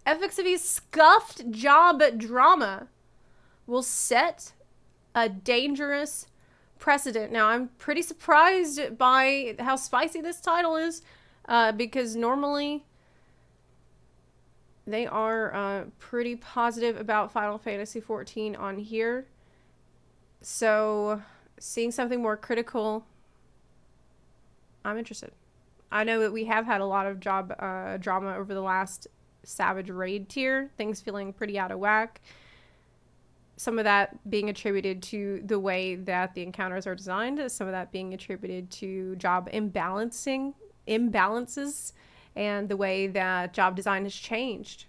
FXV's scuffed job drama will set a dangerous precedent. Now, I'm pretty surprised by how spicy this title is, because normally they are pretty positive about Final Fantasy XIV on here. So, seeing something more critical, I'm interested. I know that we have had a lot of job drama over the last Savage Raid tier, things feeling pretty out of whack. Some of that being attributed to the way that the encounters are designed, some of that being attributed to job imbalances, and the way that job design has changed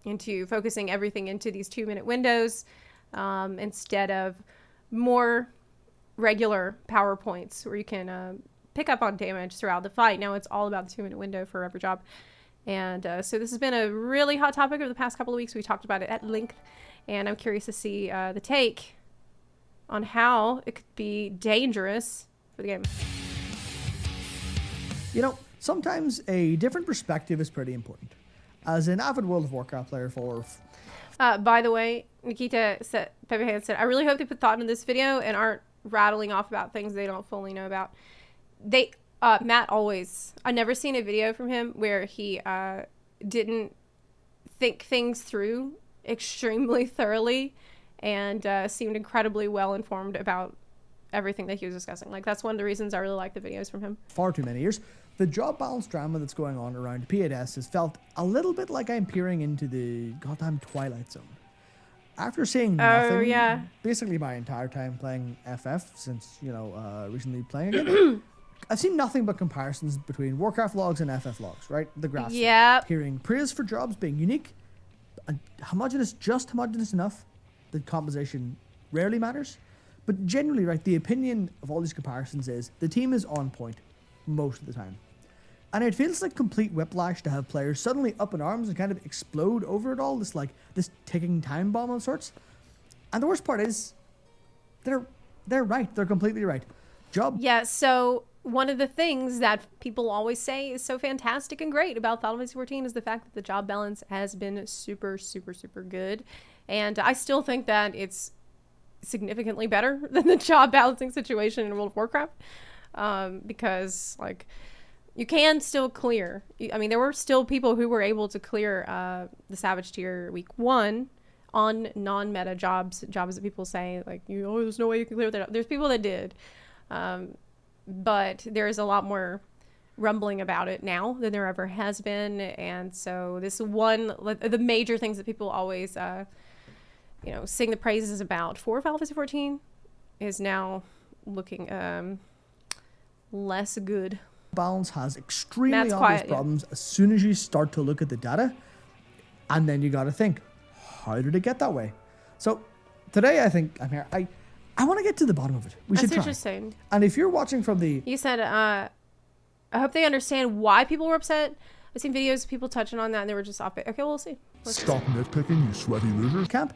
into focusing everything into these 2-minute windows, instead of more regular PowerPoints where you can pick up on damage throughout the fight. Now it's all about the 2-minute window for every job. And so this has been a really hot topic over the past couple of weeks. We talked about it at length, and I'm curious to see the take on how it could be dangerous for the game. You know, sometimes a different perspective is pretty important. As an avid World of Warcraft player for... By the way, Nikita said, Pepe Hand said, I really hope they put thought into this video and aren't rattling off about things they don't fully know about. Matt always, I've never seen a video from him where he didn't think things through extremely thoroughly and seemed incredibly well informed about everything that he was discussing. Like, that's one of the reasons I really like the videos from him. Far too many years. The job balance drama that's going on around P8S has felt a little bit like I'm peering into the goddamn Twilight Zone. After seeing nothing, basically my entire time playing FF since, recently playing again, I've seen nothing but comparisons between Warcraft logs and FF logs, right? The graphs. Yeah. Hearing praise for jobs being unique, and homogenous, just homogenous enough that composition rarely matters. But generally, right, the opinion of all these comparisons is the team is on point most of the time. And it feels like complete whiplash to have players suddenly up in arms and kind of explode over it all, this ticking time bomb of sorts. And the worst part is, they're right. They're completely right. Yeah, so one of the things that people always say is so fantastic and great about Final Fantasy XIV is the fact that the job balance has been super, super, super good. And I still think that it's significantly better than the job balancing situation in World of Warcraft. Because, like, you can still clear. I mean, there were still people who were able to clear the Savage tier week 1 on non-meta jobs that people say, like, there's no way you can clear that. There's people that did. But there's a lot more rumbling about it now than there ever has been. And so this one, the major things that people always, sing the praises about for Final Fantasy XIV is now looking less good. Balance has extremely obvious problems as soon as you start to look at the data, and then you got to think, how did it get that way? So today I think I'm here. I want to get to the bottom of it. That's interesting. And if you're watching from the... You said, I hope they understand why people were upset. I've seen videos of people touching on that and they were just off it. Okay, we'll see. Stop nitpicking, you sweaty loser. Camp.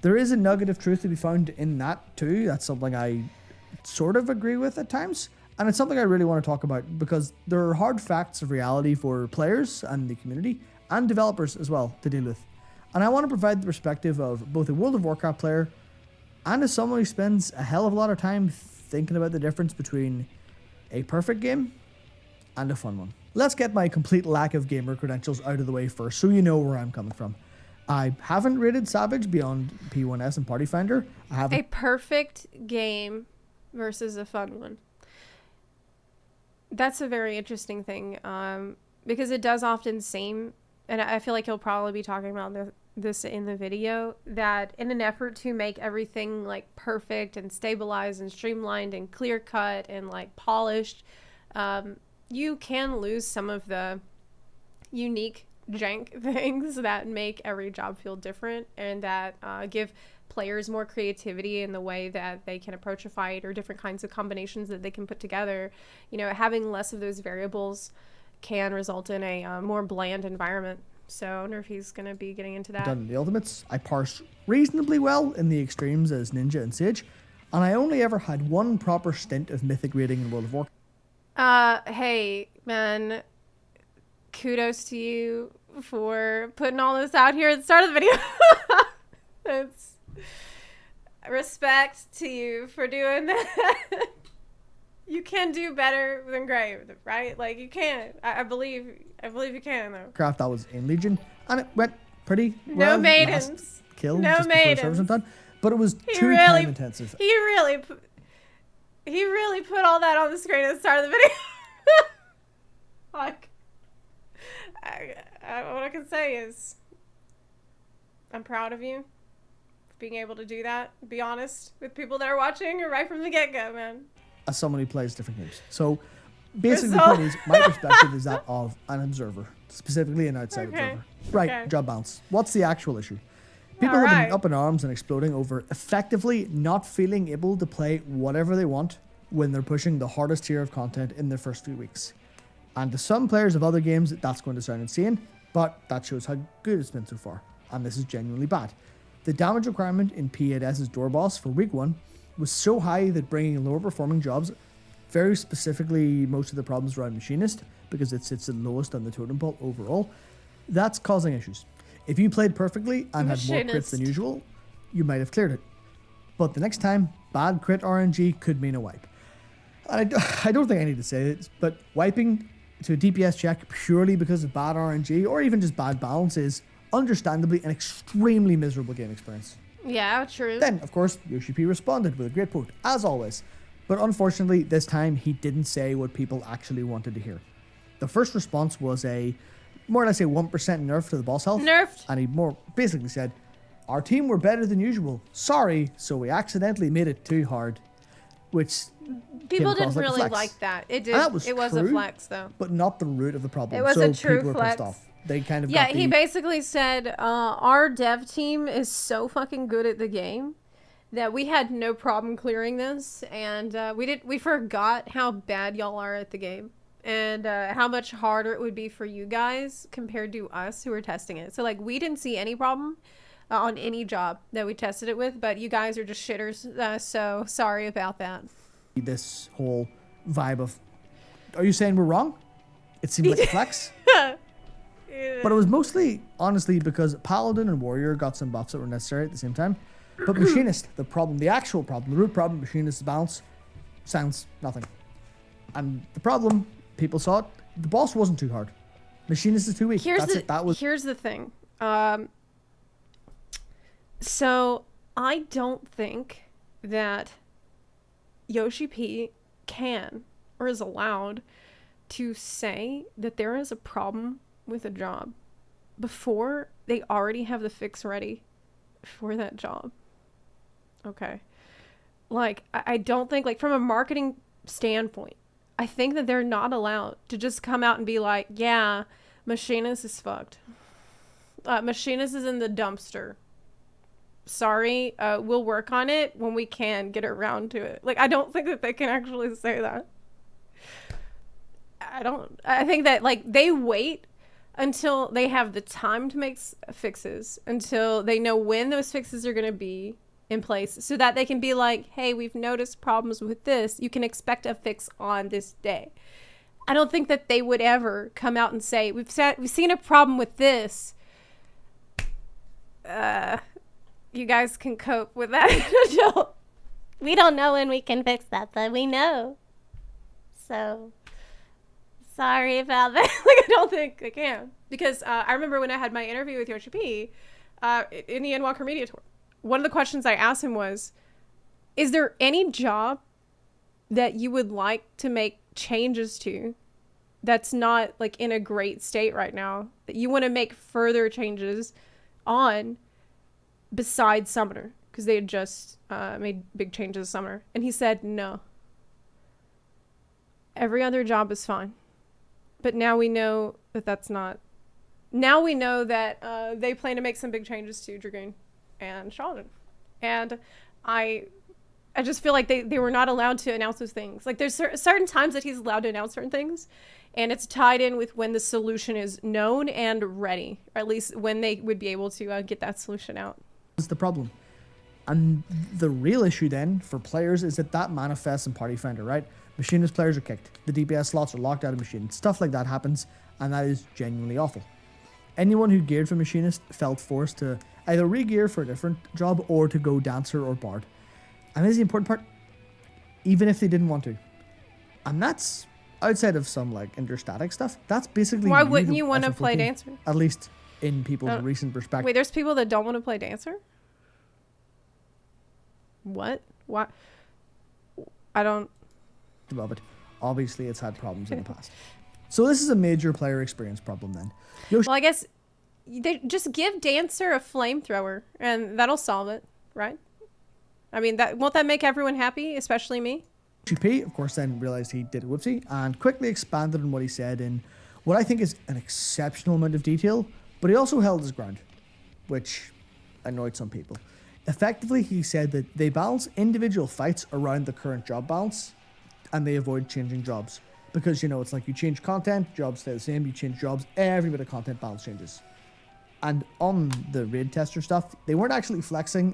There is a nugget of truth to be found in that too. That's something I sort of agree with at times. And it's something I really want to talk about because there are hard facts of reality for players and the community and developers as well to deal with. And I want to provide the perspective of both a World of Warcraft player and as someone who spends a hell of a lot of time thinking about the difference between a perfect game and a fun one. Let's get my complete lack of gamer credentials out of the way first so you know where I'm coming from. I haven't rated Savage beyond P1S and Party Finder. I haven't. A perfect game versus a fun one. That's a very interesting thing, because it does often seem, and I feel like he'll probably be talking about this in the video, that in an effort to make everything like perfect and stabilized and streamlined and clear cut and like polished, you can lose some of the unique jank things that make every job feel different and that give players more creativity in the way that they can approach a fight or different kinds of combinations that they can put together. Having less of those variables can result in a more bland environment. So I wonder if he's going to be getting into that. Done the ultimates. I parsed reasonably well in the extremes as Ninja and Sage, and I only ever had one proper stint of mythic rating in World of Warcraft. Hey, man, kudos to you for putting all this out here at the start of the video. It's respect to you for doing that. You can do better than great, right? Like, you can. I believe you can, though. Craft that was in Legion, and it went pretty well. No maidens. Last kill, No just before the maidens. service was done. But it was He too really- time intensive. He really put all that on the screen at the start of the video. Like, what I can say is, I'm proud of you for being able to do that. Be honest with people that are watching right from the get-go, man. As someone who plays different games. So basically, So- the point is, my perspective is that of an observer, specifically an outside Okay. observer. Right, Okay. job balance. What's the actual issue? People have Alright. been up in arms and exploding over effectively not feeling able to play whatever they want when they're pushing the hardest tier of content in their first few weeks. And to some players of other games, that's going to sound insane, but that shows how good it's been so far. And this is genuinely bad. The damage requirement in P8S's door boss for week 1 was so high that bringing lower performing jobs, very specifically most of the problems around Machinist, because it sits the lowest on the totem pole overall, that's causing issues. If you played perfectly and had more crits Machinist. than usual, you might have cleared it. But the next time, bad crit RNG could mean a wipe. And I don't think I need to say it, but wiping to a DPS check purely because of bad RNG or even just bad balance is understandably an extremely miserable game experience. Yeah, true. Then, of course, Yoshi P responded with a great quote, as always. But unfortunately, this time he didn't say what people actually wanted to hear. The first response was a more or less a 1% nerf to the boss health. Nerfed. And he more basically said, our team were better than usual. Sorry, so we accidentally made it too hard. Which People came didn't across like a really flex. like that. It did. And that was It was a true. flex, though. But not the root of the problem. It was so a true people were flex. pissed off. They kind of Yeah, got he the, basically said, our dev team is so fucking good at the game that we had no problem clearing this, and we forgot how bad y'all are at the game, and how much harder it would be for you guys compared to us who were testing it. So, like, we didn't see any problem on any job that we tested it with, but you guys are just shitters, so sorry about that. this whole vibe of, are you saying we're wrong? It seemed like a flex. But it was mostly, honestly, because Paladin and Warrior got some buffs that were necessary at the same time. But Machinist, the problem, the actual problem, the root problem, Machinist's balance, sounds nothing. And the problem, people saw it, the boss wasn't too hard. Machinist is too weak. That's it. That was Here's the thing. So I don't think that Yoshi P can or is allowed to say that there is a problem with a job before they already have the fix ready for that job. Okay. Like, I don't think, like, from a marketing standpoint, I think that they're not allowed to just come out and be like, yeah, Machinist is fucked. Machinist is in the dumpster. Sorry, we'll work on it when we can get around to it. Like, I don't think that they can actually say that. I think that, like, they wait until they have the time to make fixes, until they know when those fixes are going to be in place, so that they can be like, hey, we've noticed problems with this. You can expect a fix on this day. I don't think that they would ever come out and say, we've seen a problem with this. You guys can cope with that. We don't know when we can fix that, but we know. So, sorry about that. Like, I don't think they can. Because I remember when I had my interview with Yoshi P in the Endwalker Media Tour, one of the questions I asked him was, is there any job that you would like to make changes to that's not, like, in a great state right now, that you want to make further changes on besides Summoner? Because they had just made big changes to Summoner. And he said, no. Every other job is fine. But now we know that that's not. Now we know that they plan to make some big changes to Dragoon and Sheldon. And I just feel like they were not allowed to announce those things. Like, there's certain times that he's allowed to announce certain things, and it's tied in with when the solution is known and ready, or at least when they would be able to get that solution out. That's the problem. And the real issue then for players is that manifests in Party Finder, right? Machinist players are kicked. The DPS slots are locked out of Machine. Stuff like that happens, and that is genuinely awful. Anyone who geared for machinist felt forced to either re-gear for a different job or to go dancer or bard. And this is the important part, even if they didn't want to. And that's outside of some like interstatic stuff. That's basically Why wouldn't you want to play dancer? At least in people's recent perspective. Wait, there's people that don't want to play dancer? What? Why? I don't. Above it. Obviously, it's had problems in the past. So this is a major player experience problem then. Well, I guess they just give dancer a flamethrower and that'll solve it, right? I mean, won't that make everyone happy, especially me? GP, of course, then realized he did a whoopsie and quickly expanded on what he said in what I think is an exceptional amount of detail, but he also held his ground, which annoyed some people. Effectively, he said that they balance individual fights around the current job balance and they avoid changing jobs. Because, you know, it's like you change content, jobs stay the same, you change jobs, every bit of content balance changes. And on the raid tester stuff, they weren't actually flexing.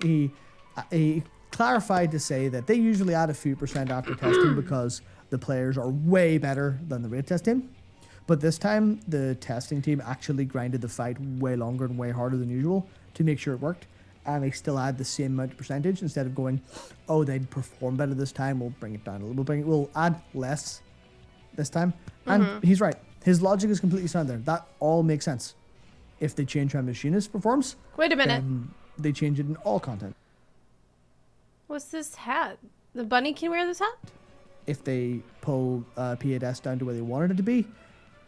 He clarified to say that they usually add a few percent after testing because the players are way better than the raid test team. But this time, the testing team actually grinded the fight way longer and way harder than usual to make sure it worked. And they still add the same amount of percentage instead of going, oh, they'd perform better this time, we'll bring it down a little. We'll add less this time. And he's right. His logic is completely sound there. That all makes sense. If they change how Machinist performs, wait a minute. Then they change it in all content. What's this hat? The bunny can wear this hat? If they pull PAS down to where they wanted it to be,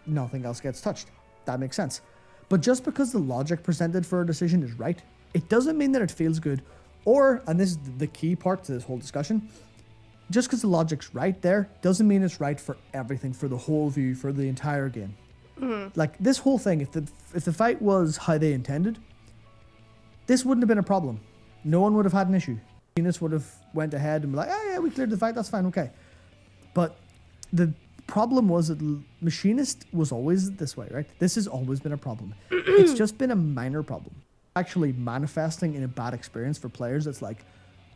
nothing else gets touched. That makes sense. But just because the logic presented for a decision is right, it doesn't mean that it feels good. Or, and this is the key part to this whole discussion, just because the logic's right there doesn't mean it's right for everything, for the whole view, for the entire game. Like this whole thing, if the fight was how they intended, this wouldn't have been a problem. No one would have had an issue. Machinist would have went ahead and be like, oh yeah, we cleared the fight, that's fine, okay. But the problem was that Machinist was always this way, right? This has always been a problem. It's just been a minor problem. Actually manifesting in a bad experience for players that's like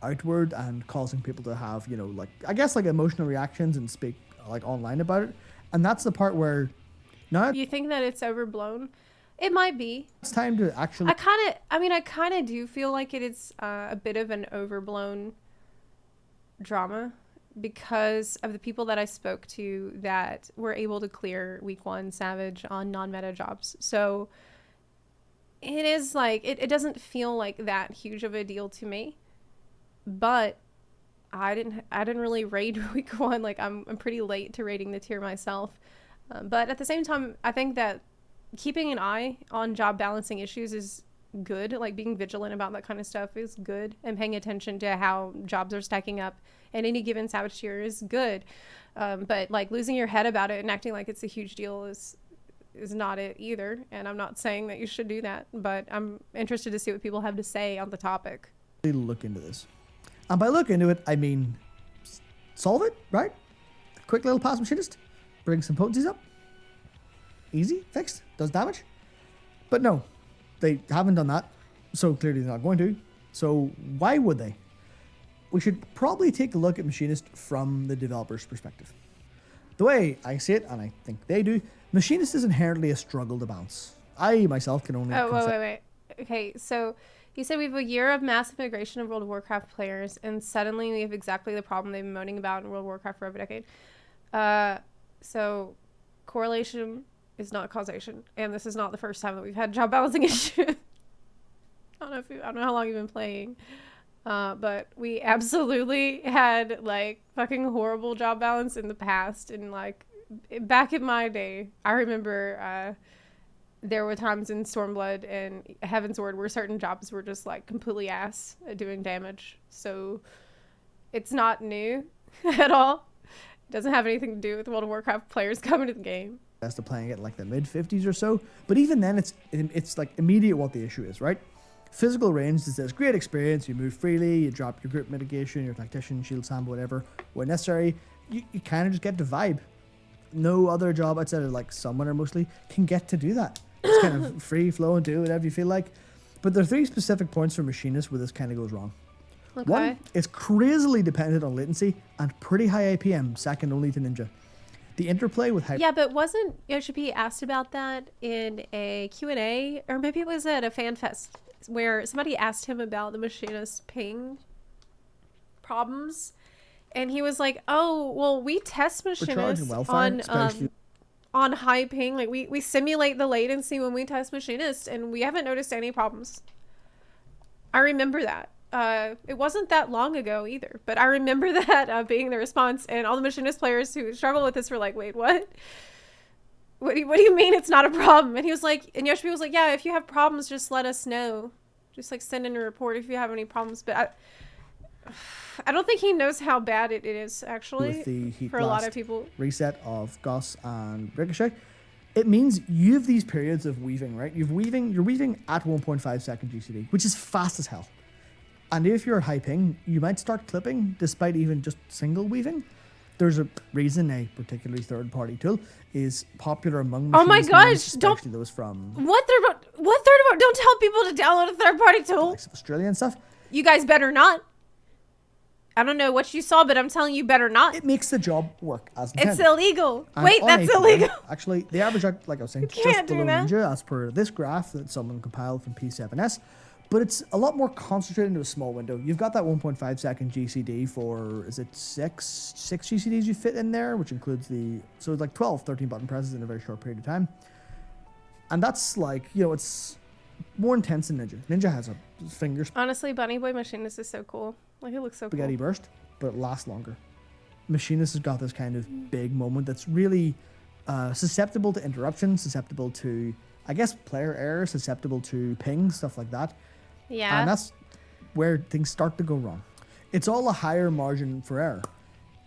outward and causing people to have, you know, like, I guess like emotional reactions and speak like online about it. And that's the part where now You think that it's overblown? It might be. it's time to actually I kind of do feel like it is a bit of an overblown drama because of the people that I spoke to that were able to clear week 1 Savage on non-meta jobs. So it is like, it doesn't feel like that huge of a deal to me, but I didn't really raid week 1. Like I'm pretty late to raiding the tier myself. But at the same time, I think that keeping an eye on job balancing issues is good. Like being vigilant about that kind of stuff is good, and paying attention to how jobs are stacking up in any given Savage tier is good. But like losing your head about it and acting like it's a huge deal is not it either. And I'm not saying that you should do that, but I'm interested to see what people have to say on the topic. look into this. And by look into it, I mean solve it, right? Quick little pass Machinist, bring some potencies up. Easy, fixed, does damage. But no, they haven't done that, so clearly they're not going to. So why would they? We should probably take a look at Machinist from the developer's perspective. The way I see it, and I think they do, Machinist is inherently a struggle to balance. I myself can only... wait. Okay, so you said we have a year of massive migration of World of Warcraft players, and suddenly we have exactly the problem they've been moaning about in World of Warcraft for over a decade. So correlation is not causation, and this is not the first time that we've had job balancing issues. I don't know how long you've been playing, but we absolutely had like fucking horrible job balance in the past. And like back in my day, I remember there were times in Stormblood and Heaven's Word where certain jobs were just like completely ass at doing damage. So it's not new at all. It doesn't have anything to do with World of Warcraft players coming to the game. As to playing it like the mid 50s or so, but even then it's like immediate what the issue is, right? Physical range is this great experience, you move freely, you drop your group mitigation, your tactician, shield samba, whatever, when necessary, you kind of just get to vibe. No other job outside of like Summoner mostly can get to do that. It's kind of free flow and do whatever you feel like. But there are 3 specific points for Machinist where this kind of goes wrong. Okay. 1, it's crazily dependent on latency and pretty high APM, second only to Ninja. The interplay with hyper. Yeah, but wasn't Yoshi asked about that in a Q&A? Or maybe it was at a fan fest where somebody asked him about the machinist ping problems. And he was like, oh, well, we test machinists on high ping. Like, we simulate the latency when we test machinists, and we haven't noticed any problems. I remember that. It wasn't that long ago either, but I remember that being the response, and all the machinist players who struggle with this were like, wait, what? What do you mean it's not a problem? And he was like, and Yoshi was like, yeah, if you have problems, just let us know. Just like send in a report if you have any problems. But I don't think he knows how bad it is actually with the heat for a lot of people. Reset of Gus and Ricochet. It means you have these periods of weaving, right? You're weaving at 1.5 second GCD, which is fast as hell. And if you're high ping, you might start clipping despite even just single weaving. There's a reason a particularly third-party tool is popular among machinists. Oh my gosh! Especially those from what third? Don't tell people to download a third-party tool. Like Australia and stuff. You guys better not. I don't know what you saw, but I'm telling you, better not. It makes the job work as intended. It's illegal. And wait, that's APM, illegal. Actually, the average, like I was saying, just below Ninja, as per this graph that someone compiled from P7S. But it's a lot more concentrated into a small window. You've got that 1.5 second GCD for, is it six GCDs you fit in there, which includes so it's like 12, 13 button presses in a very short period of time. And that's like, it's more intense than Ninja. Ninja has a fingers. Honestly, Bunny Boy Machinist is so cool. Like, it looks so spaghetti cool. burst, but it lasts longer. Machinist has got this kind of big moment that's really susceptible to interruptions, susceptible to, I guess, player error, susceptible to ping, stuff like that. Yeah. And that's where things start to go wrong. It's all a higher margin for error.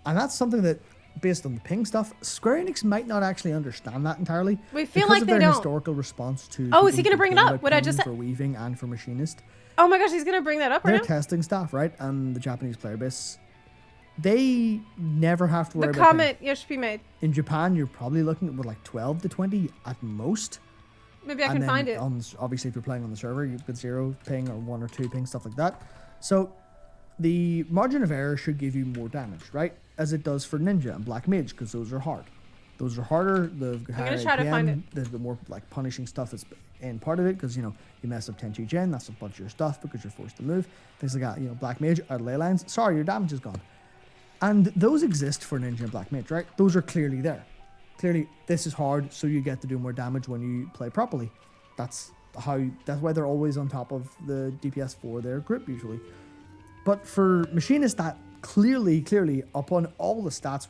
And that's something that, based on the ping stuff, Square Enix might not actually understand that entirely. We feel because like of they their don't. historical response to. Oh, is he going to bring it up? What I just said? For weaving and for machinist. Oh my gosh, he's going to bring that up right now? Their testing staff, right? And the Japanese player base, they never have to worry about the comment Yoshi made. In Japan, you're probably looking at like 12 to 20 at most. Maybe I can find it. Obviously, if you're playing on the server, you've got 0 ping or 1 or 2 ping, stuff like that. So the margin of error should give you more damage, right? As it does for Ninja and Black Mage, because those are hard. Those are harder. The higher I'm gonna try to find it. The more like punishing stuff is in part of it, because you mess up Tenchi Gen, that's a bunch of your stuff because you're forced to move. Things like that. Black Mage out of ley lines. Sorry, your damage is gone. And those exist for Ninja and Black Mage, right? Those are clearly there. Clearly, this is hard, so you get to do more damage when you play properly. That's why they're always on top of the DPS for their group usually. But for Machinist, that clearly upon all the stats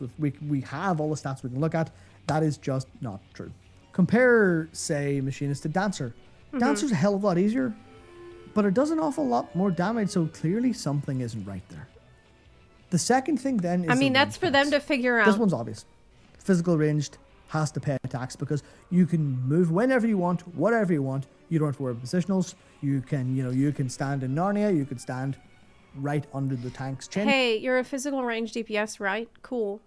we have all the stats we can look at, that is just not true. Compare, say, Machinist to Dancer. Dancer's a hell of a lot easier, but it does an awful lot more damage, so clearly something isn't right there. The second thing then is... I mean, that's for them to figure out. This one's obvious. Physical ranged has to pay tax because you can move whenever you want, whatever you want. You don't have to worry about positionals. You can stand in Narnia. You can stand right under the tank's chin. Hey, you're a physical range DPS, right? Cool.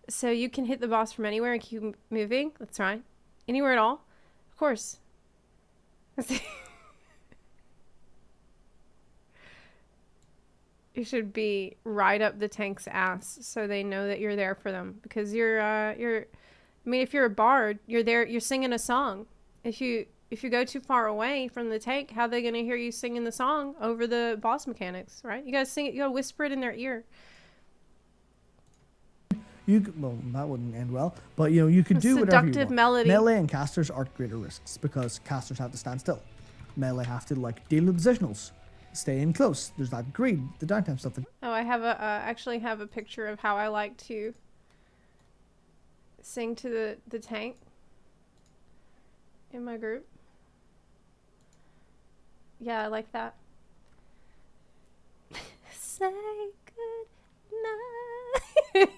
So you can hit the boss from anywhere and keep moving. That's right. Anywhere at all. Of course. You should be right up the tank's ass so they know that you're there for them, because if you're a bard, you're there, you're singing a song. If you go too far away from the tank, how are they going to hear you singing the song over the boss mechanics, right? You got to sing it, you got to whisper it in their ear. Well, that wouldn't end well, but you could do whatever you want. Melody. Melee and casters are at greater risks because casters have to stand still. Melee have to deal with positionals. Stay in close. There's that greed, the downtime stuff. Oh, I have actually have a picture of how I like to sing to the tank in my group. Yeah, I like that. Say good night.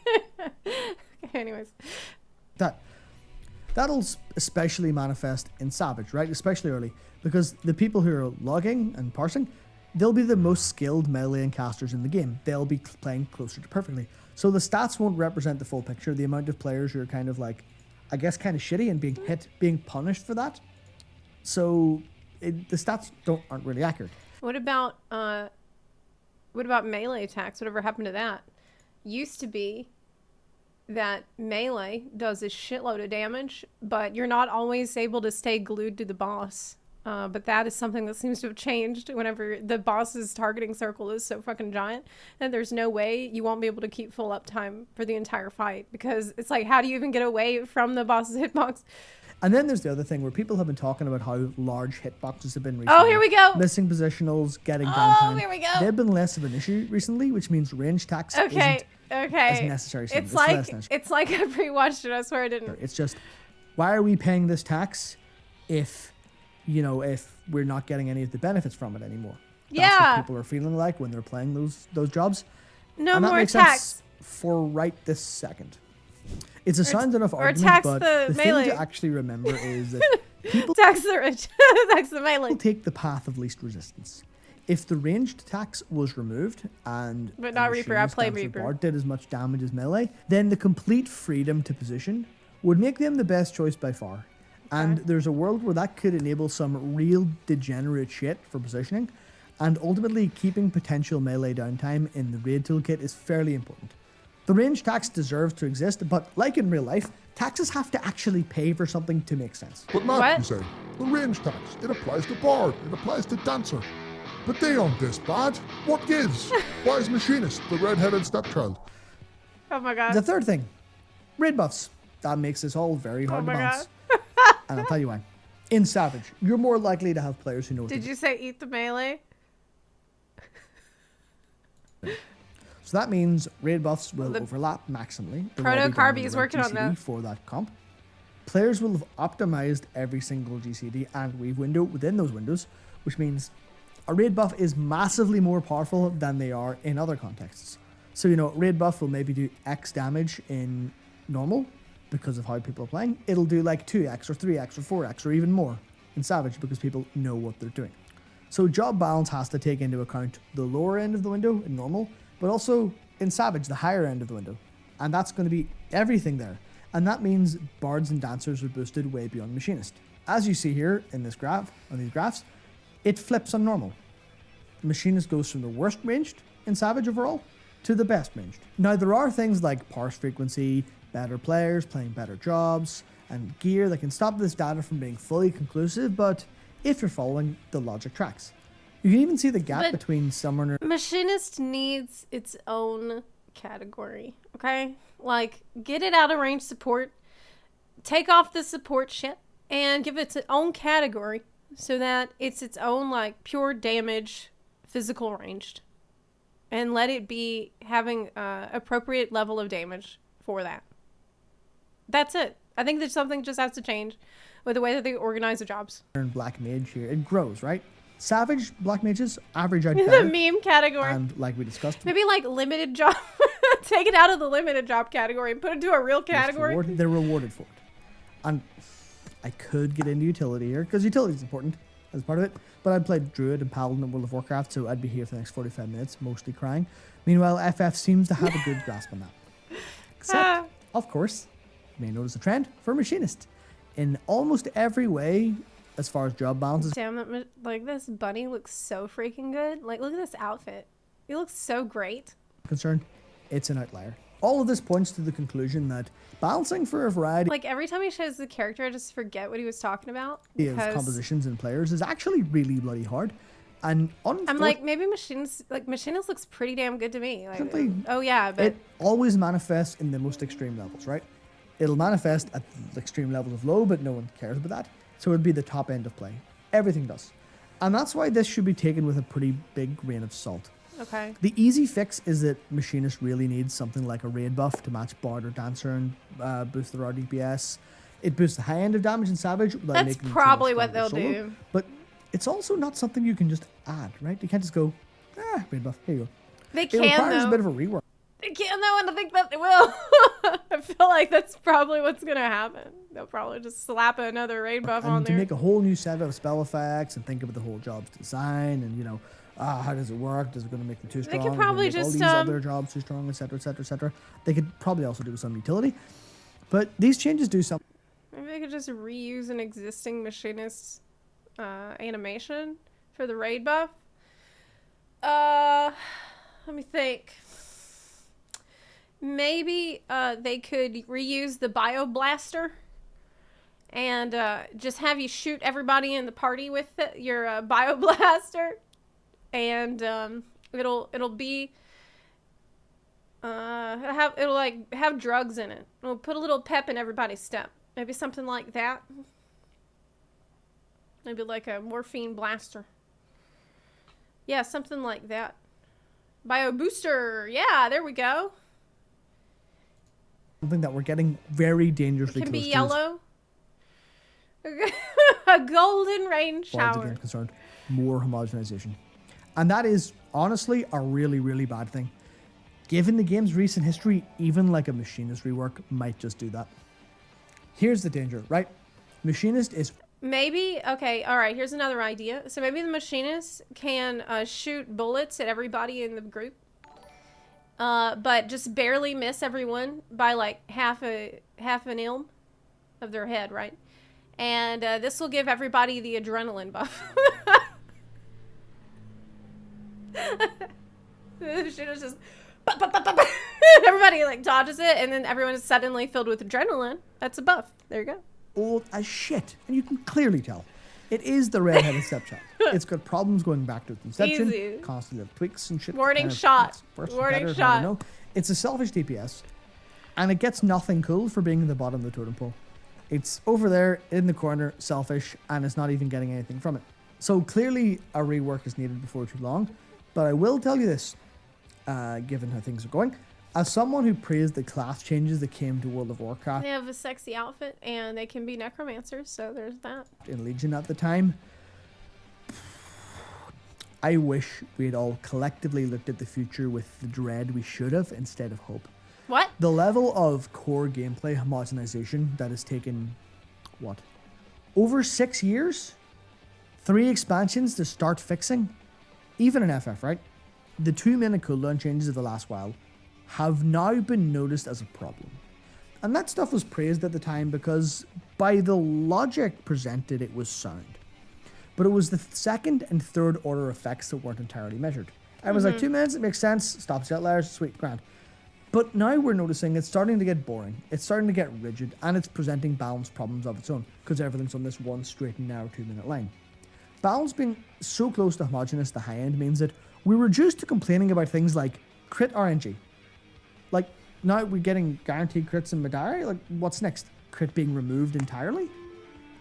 Okay, anyways. That'll especially manifest in Savage, right? Especially early, because the people who are logging and parsing, they'll be the most skilled melee and casters in the game. They'll be playing closer to perfectly. So the stats won't represent the full picture. The amount of players who are kind of kind of shitty and being punished for that. So the stats aren't really accurate. What about melee attacks? Whatever happened to that? Used to be that melee does a shitload of damage, but you're not always able to stay glued to the boss. But that is something that seems to have changed whenever the boss's targeting circle is so fucking giant, and there's no way you won't be able to keep full uptime for the entire fight, because it's like, how do you even get away from the boss's hitbox? And then there's the other thing where people have been talking about how large hitboxes have been recently. Oh, here we go. Missing positionals, getting Oh, downtime. here we go. They've been less of an issue recently, which means range tax Okay, isn't okay. as necessary. It's less like necessary. it's like I pre-watched it. I swear I didn't. It's just, why are we paying this tax if, you know, if we're not getting any of the benefits from it anymore? That's Yeah. what people are feeling like when they're playing those jobs. No And that more makes tax. sense for right this second. It's a sound enough or argument, tax but the the melee. thing to actually remember is that people Tax the rich. Tax the melee. take the path of least resistance. If the ranged tax was removed and But not a Reaper, I machinist play Dancer Reaper. Bard did as much damage as melee, then the complete freedom to position would make them the best choice by far. And there's a world where that could enable some real degenerate shit for positioning, and ultimately keeping potential melee downtime in the raid toolkit is fairly important. The range tax deserves to exist, but like in real life, taxes have to actually pay for something to make sense. But Matt, What? you say, the range tax, it applies to Bard, it applies to Dancer. But they aren't this bad. What gives? Why is Machinist the red-headed stepchild? Oh my god. The third thing, raid buffs. That makes this all very hard Oh to my balance. And I'll tell you why. In Savage, you're more likely to have players who know what Did to you say eat the melee? do. So that means raid buffs will The overlap maximally. They'll Proto all be done Carby with is the right working on GCD that. for that comp. Players will have optimized every single GCD and weave window within those windows, which means a raid buff is massively more powerful than they are in other contexts. So, you know, raid buff will maybe do X damage in normal because of how people are playing. It'll do like 2x or 3x or 4x or even more in Savage because people know what they're doing. So job balance has to take into account the lower end of the window in normal, but also in Savage, the higher end of the window. And that's going to be everything there. And that means bards and dancers are boosted way beyond machinist. As you see here in this graph, on these graphs, it flips on normal. Machinist goes from the worst ranged in Savage overall to the best ranged. Now there are things like parse frequency, better players playing better jobs, and gear that can stop this data from being fully conclusive, but if you're following the logic tracks. You can even see the gap But- between Summoner Machinist needs its own category, okay? Like, get it out of range support, take off the support shit, and give it its own category so that it's its own, like, pure damage, physical ranged. And let it be having appropriate level of damage for that. That's it. I think that something just has to change with the way that they organize the jobs. and Black Mage here. It grows, right? Savage Black Mages average out The better. meme category. And like we discussed, Maybe like limited job. Take it out of the limited job category and put it to a real category. they're rewarded for it. And I could get into utility here, because utility is important as part of it, but I'd played Druid and Paladin in World of Warcraft, so I'd be here for the next 45 minutes, mostly crying. Meanwhile, FF seems to have a good grasp on that. Except, of course, you may notice a trend for Machinist. In almost every way, as far as job balance is Damn, like this bunny looks so freaking good. Like, look at this outfit. It looks so great. concerned, it's an outlier. All of this points to the conclusion that balancing for a variety Like, every time he shows the character, I just forget what he was talking about. of Because compositions and players is actually really bloody hard. And I'm like, maybe Machinist looks pretty damn good to me. Like, Simply, oh yeah, but it always manifests in the most extreme levels, right? It'll manifest at the extreme levels of low, but no one cares about that. So it'd be the top end of play. Everything does. And that's why this should be taken with a pretty big grain of salt. okay. The easy fix is that Machinist really needs something like a raid buff to match Bard or Dancer and boost their RDPS. It boosts the high end of damage in Savage without That's making them too probably much what they'll stronger solo. do. But it's also not something you can just add, right? You can't just go, raid buff, here you go. They It can requires a though. bit of a rework. They can though, and I think that they will. I feel like that's probably what's gonna happen. They'll probably just slap another raid buff on And to there. make a whole new set of spell effects and think about the whole job's design and, you know, how does it work? Is it going to make them too strong? could Is it gonna probably make all just, these other jobs too strong, etc., etc., etc. They could probably also do some utility. But these changes do something. Maybe they could just reuse an existing Machinist animation for the raid buff. Let me think. Maybe they could reuse the bioblaster and just have you shoot everybody in the party with your bioblaster, and it'll be it'll like have drugs in it. It'll put a little pep in everybody's step. Maybe something like that. Maybe like a morphine blaster. Yeah, something like that. Bio booster. Yeah, there we go. Something that we're getting very dangerously It can close be to. yellow. A golden rain As far as the shower. game's concerned, more homogenization. And that is honestly a really, really bad thing. Given the game's recent history, even like a Machinist rework might just do that. Here's the danger, right? Machinist is Maybe, okay, alright, here's another idea. So maybe the machinist can shoot bullets at everybody in the group. But just barely miss everyone by like half an ilm of their head, right? And this will give everybody the adrenaline buff. The machinist just... Everybody like dodges it, and then everyone is suddenly filled with adrenaline. That's a buff. There you go. old as shit. And you can clearly tell. It is the redheaded stepchild. It's got problems going back to its inception. Easy. Constantly have tweaks and shit. Warning Kind of shot. gets worse and Warning better, shot. I don't know. It's a selfish DPS. And it gets nothing cool for being in the bottom of the totem pole. It's over there in the corner, selfish, and it's not even getting anything from it. So clearly a rework is needed before too long. But I will tell you this, given how things are going. As someone who praised the class changes that came to World of Warcraft They have a sexy outfit, and they can be necromancers, so there's that. in Legion at the time, I wish we had all collectively looked at the future with the dread we should have instead of hope. What? The level of core gameplay homogenization that has taken, what, over 6 years? 3 expansions to start fixing? Even in FF, right? The 2-minute cooldown changes of the last while have now been noticed as a problem. And that stuff was praised at the time because by the logic presented it was sound. But it was the second and third order effects that weren't entirely measured. I was like, 2 minutes, it makes sense, stops jet layers, sweet, grand. But now we're noticing it's starting to get boring. It's starting to get rigid, and it's presenting balance problems of its own because everything's on this one straight and narrow 2-minute line. Balance being so close to homogeneous the high end means that we're reduced to complaining about things like crit RNG. Like, now we're getting guaranteed crits in Madari. Like, what's next? Crit being removed entirely?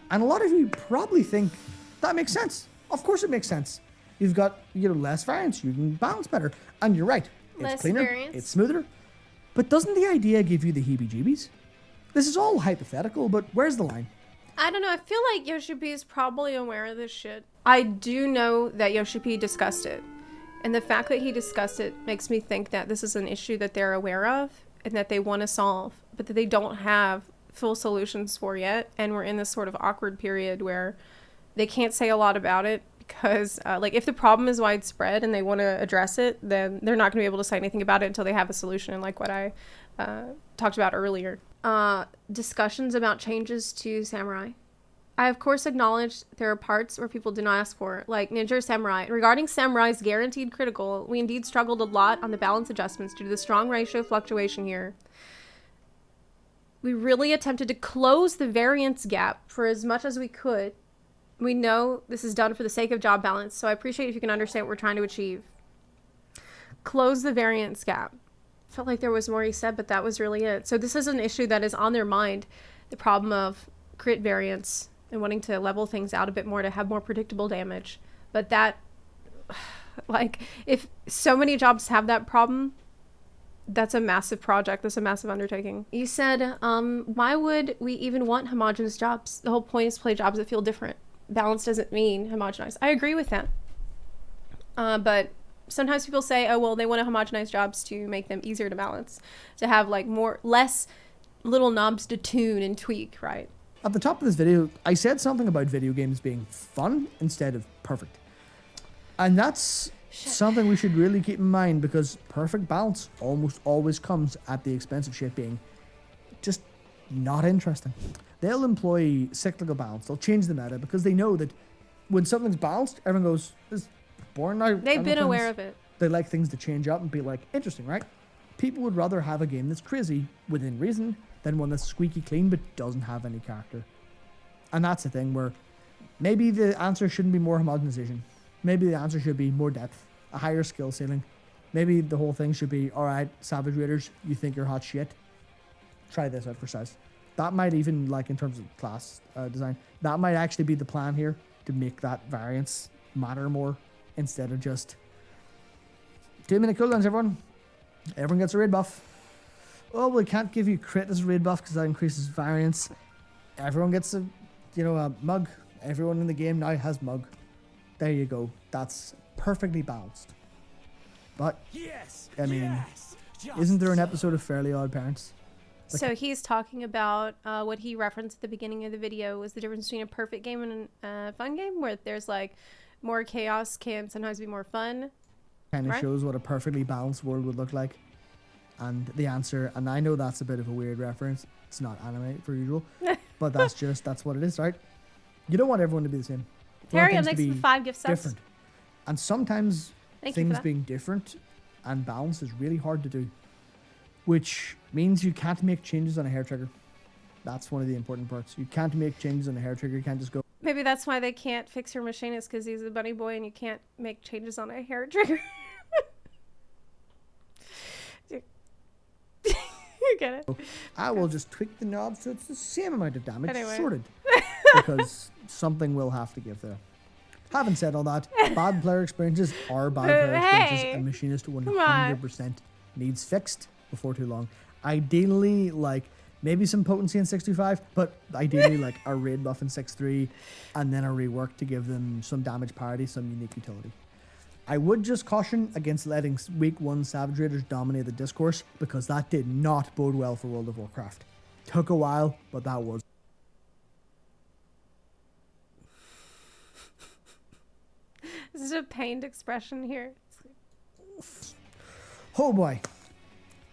And a lot of you probably think that makes sense. Of course it makes sense. You've got, less variance. You can balance better. And you're right. It's Less cleaner. variance. It's smoother. But doesn't the idea give you the heebie-jeebies? This is all hypothetical, but where's the line? I don't know. I feel like Yoshi P is probably aware of this shit. I do know that Yoshi P discussed it. And the fact that he discussed it makes me think that this is an issue that they're aware of and that they want to solve, but that they don't have full solutions for yet. And we're in this sort of awkward period where they can't say a lot about it because, if the problem is widespread and they want to address it, then they're not going to be able to say anything about it until they have a solution, like what I talked about earlier. Discussions about changes to Samurai. I, of course, acknowledge there are parts where people did not ask for, like Ninja or Samurai. Regarding Samurai's guaranteed critical, we indeed struggled a lot on the balance adjustments due to the strong ratio fluctuation here. We really attempted to close the variance gap for as much as we could. We know this is done for the sake of job balance, so I appreciate if you can understand what we're trying to achieve. Close the variance gap. Felt like there was more he said, but that was really it. So this is an issue that is on their mind, the problem of crit variance and wanting to level things out a bit more to have more predictable damage. But that, if so many jobs have that problem, that's a massive project. That's a massive undertaking. You said, why would we even want homogenous jobs? The whole point is to play jobs that feel different. Balance doesn't mean homogenized. I agree with that. But sometimes people say, oh, well, they want to homogenize jobs to make them easier to balance, to have less little knobs to tune and tweak, right? At the top of this video, I said something about video games being fun instead of perfect. And that's something we should really keep in mind because perfect balance almost always comes at the expense of shit being just not interesting. They'll employ cyclical balance. They'll change the meta because they know that when something's balanced, everyone goes, it's boring now. They've been aware of it. They like things to change up and be like, interesting, right? People would rather have a game that's crazy within reason than one that's squeaky clean but doesn't have any character. And that's the thing where maybe the answer shouldn't be more homogenization. Maybe the answer should be more depth, a higher skill ceiling. Maybe the whole thing should be, alright, Savage Raiders, you think you're hot shit? Try this out for size. That might even, like in terms of class design, that might actually be the plan here, to make that variance matter more instead of just 2 minute cooldowns, everyone. Everyone gets a raid buff. Oh, we can't give you crit as a raid buff because that increases variance. Everyone gets a mug. Everyone in the game now has mug. There you go. That's perfectly balanced. But I mean, isn't there an episode of Fairly Odd Parents? So he's talking about what he referenced at the beginning of the video was the difference between a perfect game and a fun game, where there's like more chaos can sometimes be more fun. Kind of right? shows what a perfectly balanced world would look like. And the answer, and I know that's a bit of a weird reference. It's not anime per usual, but that's what it is, right? You don't want everyone to be the same. You want Terry, I'm things to next to be the 5 gift subs. different. And sometimes Thank you for things that. being different and balanced is really hard to do, which means you can't make changes on a hair trigger. That's one of the important parts. You can't make changes on a hair trigger. You can't just go, Maybe that's why they can't fix your machinist, because he's a bunny boy and you can't make changes on a hair trigger. You get it? I will just tweak the knob so it's the same amount of damage. Anyway. Sorted. Because something will have to give there. Having said all that, bad player experiences are bad player experiences. Hey, A machinist on. 100% needs fixed before too long. Ideally, like maybe some potency in 625, but ideally like a raid buff in 6.3 and then a rework to give them some damage parity, some unique utility. I would just caution against letting week 1 Savage Raiders dominate the discourse, because that did not bode well for World of Warcraft. Took a while, but that was. This is a pained expression here. Oh boy,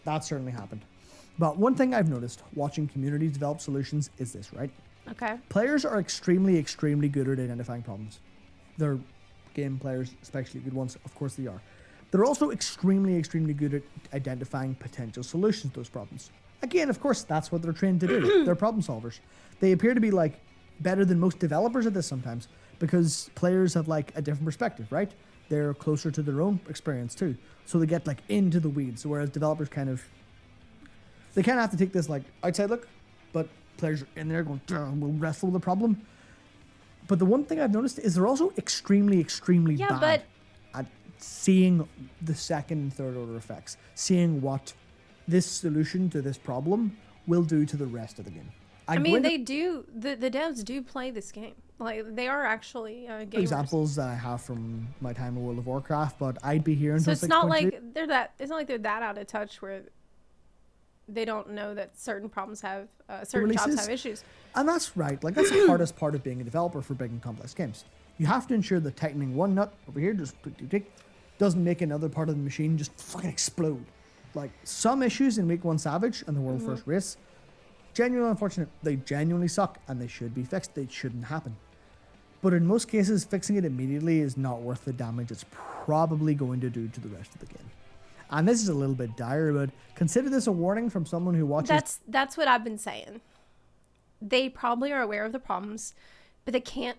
that certainly happened. But one thing I've noticed watching communities develop solutions is this, right? Okay. Players are extremely, extremely good at identifying problems. They're game players, especially good ones, of course they are. They're also extremely, extremely good at identifying potential solutions to those problems. Again, of course, that's what they're trained to do. They're problem solvers. They appear to be like better than most developers at this sometimes, because players have like a different perspective, right? They're closer to their own experience too. So they get like into the weeds, whereas developers they kind of have to take this like outside look, but players are in there going, we'll wrestle with the problem. But the one thing I've noticed is they're also extremely, extremely bad at seeing the second and third order effects, seeing what this solution to this problem will do to the rest of the game. I mean, they do, the devs do play this game. Like, they are actually gamers. Examples that I have from my time in World of Warcraft, but I'd be here until So it's not 6.3. like it's not like they're that out of touch where they don't know that certain problems have, certain jobs have issues. And that's right. Like, that's the hardest part of being a developer for big and complex games. You have to ensure that tightening one nut over here just doesn't make another part of the machine just fucking explode. Like, some issues in Week 1 Savage and the World First Race, genuinely unfortunate. They genuinely suck and they should be fixed. They shouldn't happen. But in most cases, fixing it immediately is not worth the damage it's probably going to do to the rest of the game. And this is a little bit dire, but consider this a warning from someone who watches. That's what I've been saying. They probably are aware of the problems, but they can't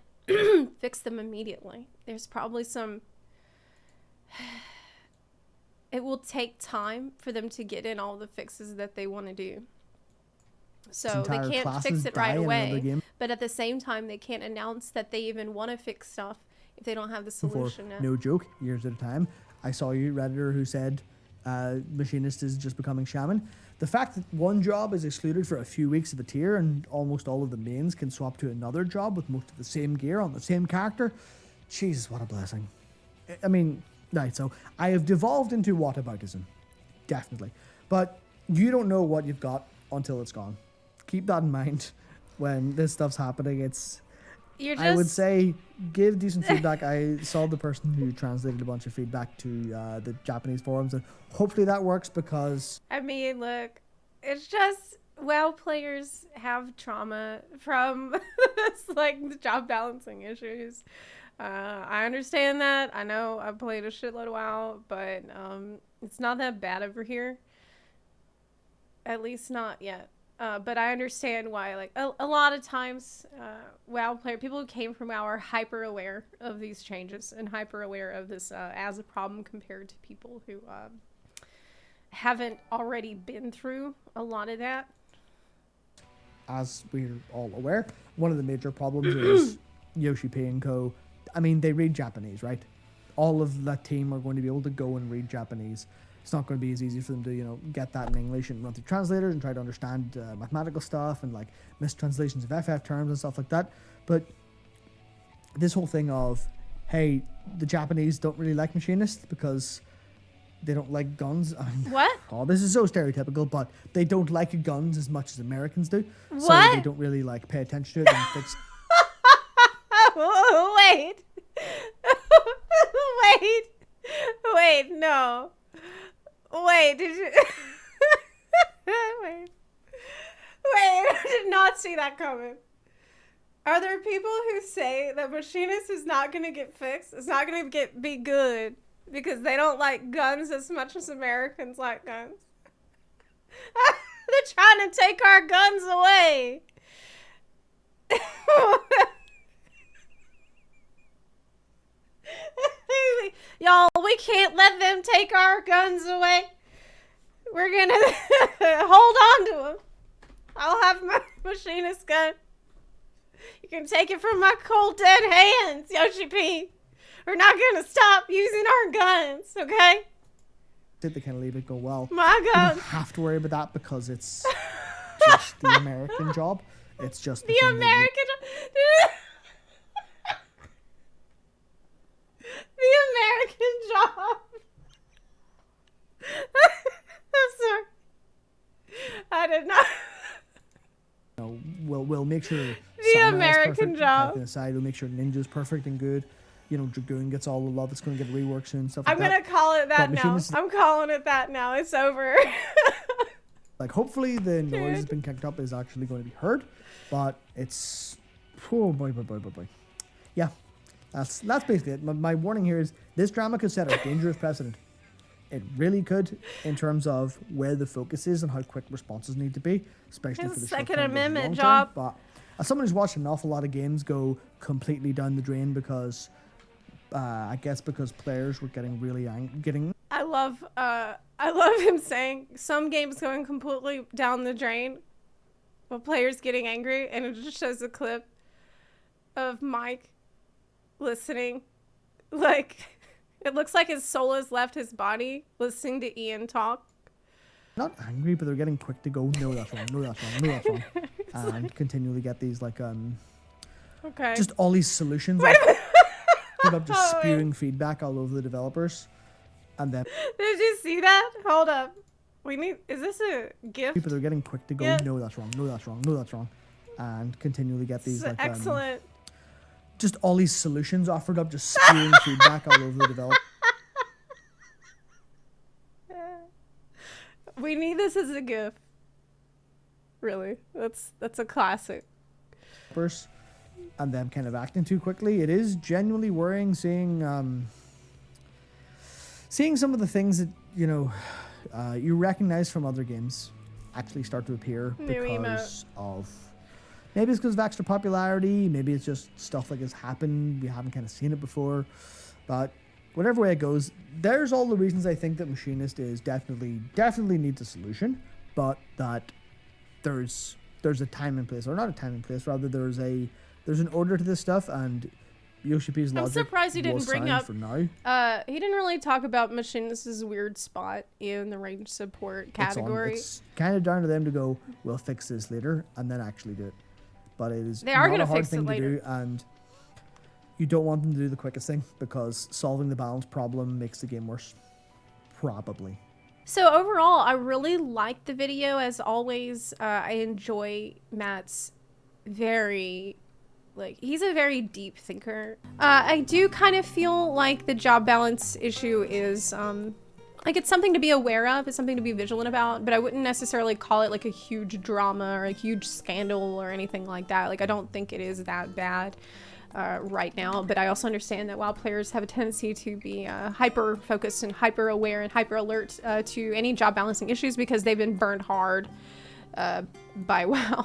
fix them immediately. There's probably some. It will take time for them to get in all the fixes that they want to do. So they can't fix it right away. But at the same time, they can't announce that they even want to fix stuff if they don't have the solution now. No joke, years at a time. I saw you, Redditor, who said Machinist is just becoming Shaman. The fact that one job is excluded for a few weeks of a tier and almost all of the mains can swap to another job with most of the same gear on the same character, Jesus, what a blessing. I mean, right, so I have devolved into whataboutism, definitely. But you don't know what you've got until it's gone. Keep that in mind when this stuff's happening. I would say give decent feedback. I saw the person who translated a bunch of feedback to the Japanese forums, and hopefully that works, because I mean, look, it's just, players have trauma from this, like, the job balancing issues. I understand that. I know I've played a shitload of WoW, but it's not that bad over here. At least not yet. But I understand why, like, a lot of times, people who came from WoW are hyper aware of these changes and hyper aware of this as a problem compared to people who haven't already been through a lot of that. As we're all aware, one of the major problems is Yoshi P and Co. I mean, they read Japanese, right? All of that team are going to be able to go and read Japanese. It's not going to be as easy for them to, get that in English and run through translators and try to understand mathematical stuff and like mistranslations of FF terms and stuff like that. But this whole thing of, hey, the Japanese don't really like machinists because they don't like guns. What? Oh, this is so stereotypical, but they don't like guns as much as Americans do. What? So they don't really like pay attention to it and fix. Wait. Wait, no. Wait, did you... Wait, I did not see that coming. Are there people who say that Machinist is not going to get fixed? It's not going to be good because they don't like guns as much as Americans like guns? They're trying to take our guns away. Y'all, we can't let them take our guns away. We're gonna hold on to them. I'll have my machinist gun. You can take it from my cold dead hands, Yoshi P. We're not gonna stop using our guns, okay? Did they kind of leave it go well? My You gun. don't have to worry about that because it's just the American job. It's just The thing that you- American. The American job. I'm sorry. I did not. We'll make sure The American job. Aside, we'll make sure Ninja's perfect and good. Dragoon gets all the love. It's going to get a rework soon. Stuff like I'm gonna that. call it that But now. Machinist- I'm calling it that now. It's over. Like, hopefully the noise that's been kicked up is actually going to be heard, but it's oh boy. Yeah, that's basically it. My warning here is this drama could set a dangerous precedent. It really could, in terms of where the focus is and how quick responses need to be, especially His for the short Second term versus Amendment long job. term. But as someone who's watched an awful lot of games go completely down the drain because, I guess because players were getting really getting. I love him saying some games going completely down the drain, but players getting angry, and it just shows a clip of Mike listening, like it looks like his soul has left his body listening to Ian talk. Not angry, but they're getting quick to go, no, that's wrong, no, that's wrong, no, that's wrong. And continually get these, like, Okay. just all these solutions. End up just spewing feedback all over the developers. And then Did you see that? Hold up. Is this a gift? people are getting quick to go, Yeah. no, that's wrong, no, that's wrong, no, that's wrong. And continually get these, like, Excellent. just all these solutions offered up, just spewing feedback all over the developers. We need this as a gift. Really. That's a classic. And them kind of acting too quickly. It is genuinely worrying seeing some of the things that you recognize from other games actually start to appear New because of maybe it's because of extra popularity, maybe it's just stuff like has happened, we haven't kind of seen it before, but whatever way it goes, there's all the reasons I think that Machinist is definitely needs a solution, but that there's a time and place, or not a time and place, rather there's an order to this stuff, and Yoshi P's I'm logic surprised he didn't was bring sound up for now. he didn't really talk about Machinist's weird spot in the range support category. It's kind of down to them to go, we'll fix this later, and then actually do it. But it is They are not gonna a hard fix it thing to later. do, and you don't want them to do the quickest thing, because solving the balance problem makes the game worse. Probably. So overall, I really liked the video. As always, I enjoy Matt's he's a very deep thinker. I do kind of feel like the job balance issue is like, it's something to be aware of, it's something to be vigilant about, but I wouldn't necessarily call it like a huge drama or a huge scandal or anything like that. Like, I don't think it is that bad right now, but I also understand that while players have a tendency to be hyper focused and hyper aware and hyper alert to any job balancing issues because they've been burned hard by WoW.